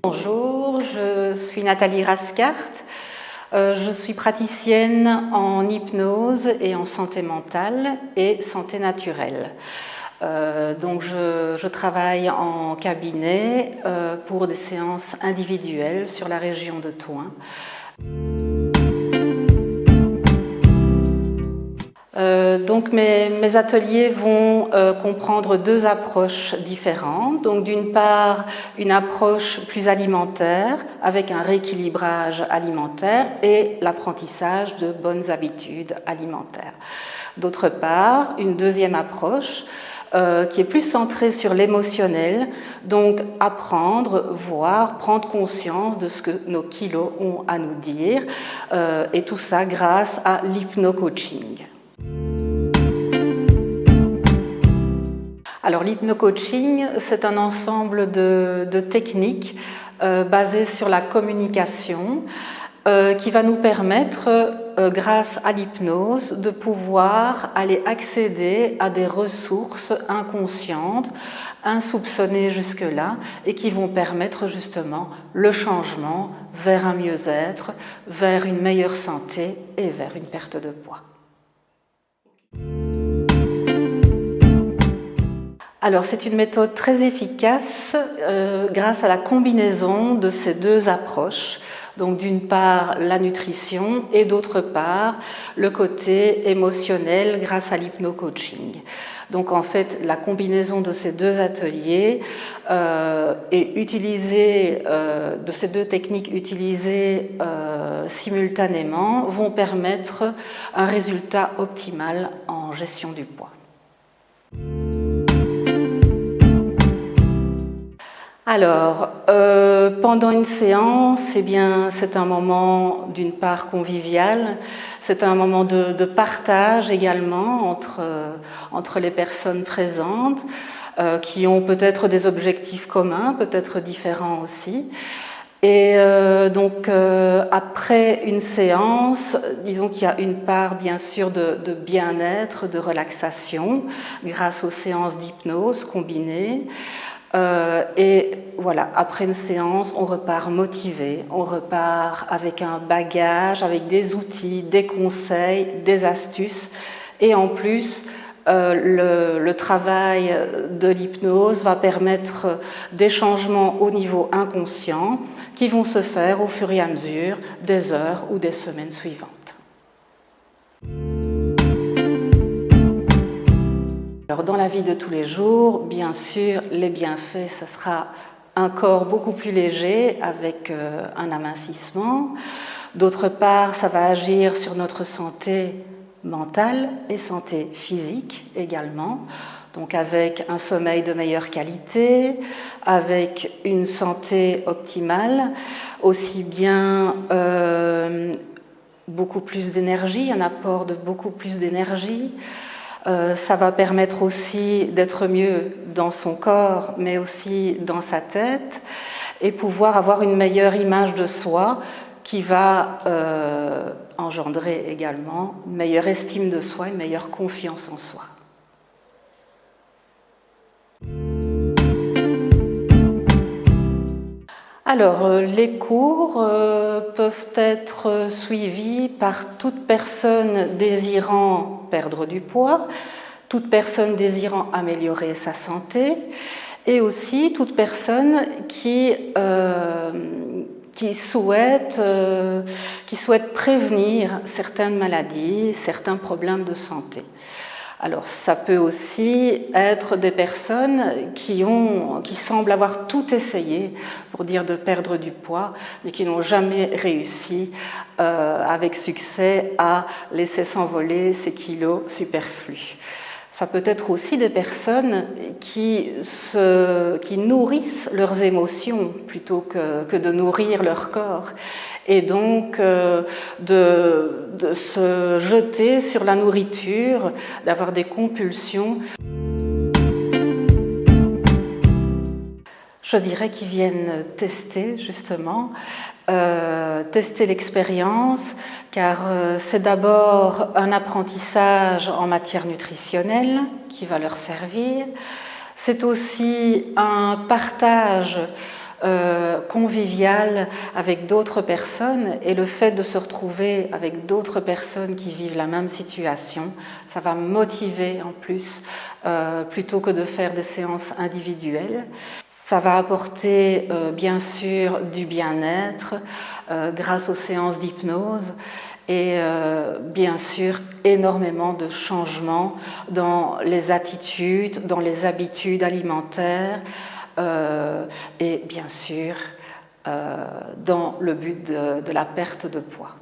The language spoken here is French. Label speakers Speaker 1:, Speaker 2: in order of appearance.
Speaker 1: Bonjour, je suis Nathalie Rascart. Je suis praticienne en hypnose et en santé mentale et santé naturelle. Donc je travaille en cabinet pour des séances individuelles sur la région de Thouin. Donc mes ateliers vont comprendre deux approches différentes. Donc d'une part, une approche plus alimentaire avec un rééquilibrage alimentaire et l'apprentissage de bonnes habitudes alimentaires. D'autre part, une deuxième approche qui est plus centrée sur l'émotionnel, donc apprendre, voir, prendre conscience de ce que nos kilos ont à nous dire, et tout ça grâce à l'hypno-coaching. Alors l'hypno-coaching, c'est un ensemble de techniques basées sur la communication qui va nous permettre, grâce à l'hypnose, de pouvoir aller accéder à des ressources inconscientes, insoupçonnées jusque-là, et qui vont permettre justement le changement vers un mieux-être, vers une meilleure santé et vers une perte de poids. Alors c'est une méthode très efficace grâce à la combinaison de ces deux approches. Donc d'une part la nutrition et d'autre part le côté émotionnel grâce à l'hypno-coaching. Donc en fait la combinaison de ces deux ateliers et de ces deux techniques utilisées simultanément vont permettre un résultat optimal en gestion du poids. Alors, pendant une séance, c'est un moment d'une part convivial, c'est un moment de partage également entre les personnes présentes qui ont peut-être des objectifs communs, peut-être différents aussi. Et donc après une séance, disons qu'il y a une part bien sûr de bien-être, de relaxation grâce aux séances d'hypnose combinées. Et voilà, après une séance, on repart motivé, on repart avec un bagage, avec des outils, des conseils, des astuces. Et en plus, le travail de l'hypnose va permettre des changements au niveau inconscient qui vont se faire au fur et à mesure des heures ou des semaines suivantes. Alors dans la vie de tous les jours, bien sûr, les bienfaits, ça sera un corps beaucoup plus léger avec un amincissement. D'autre part, ça va agir sur notre santé mentale et santé physique également. Donc avec un sommeil de meilleure qualité, avec une santé optimale, aussi bien beaucoup plus d'énergie, un apport de beaucoup plus d'énergie. Ça va permettre aussi d'être mieux dans son corps, mais aussi dans sa tête, et pouvoir avoir une meilleure image de soi qui va engendrer également une meilleure estime de soi, une meilleure confiance en soi. Alors, les cours peuvent être suivis par toute personne désirant perdre du poids, toute personne désirant améliorer sa santé et aussi toute personne qui souhaite prévenir certaines maladies, certains problèmes de santé. Alors ça peut aussi être des personnes qui semblent avoir tout essayé pour dire de perdre du poids, mais qui n'ont jamais réussi avec succès à laisser s'envoler ces kilos superflus. Ça peut être aussi des personnes qui nourrissent leurs émotions plutôt que de nourrir leur corps. Et donc de se jeter sur la nourriture, d'avoir des compulsions. Je dirais qu'ils viennent tester justement, tester l'expérience, car c'est d'abord un apprentissage en matière nutritionnelle qui va leur servir. C'est aussi un partage convivial avec d'autres personnes, et le fait de se retrouver avec d'autres personnes qui vivent la même situation, ça va motiver en plus, plutôt que de faire des séances individuelles. Ça va apporter bien sûr du bien-être grâce aux séances d'hypnose et bien sûr énormément de changements dans les attitudes, dans les habitudes alimentaires et bien sûr dans le but de la perte de poids.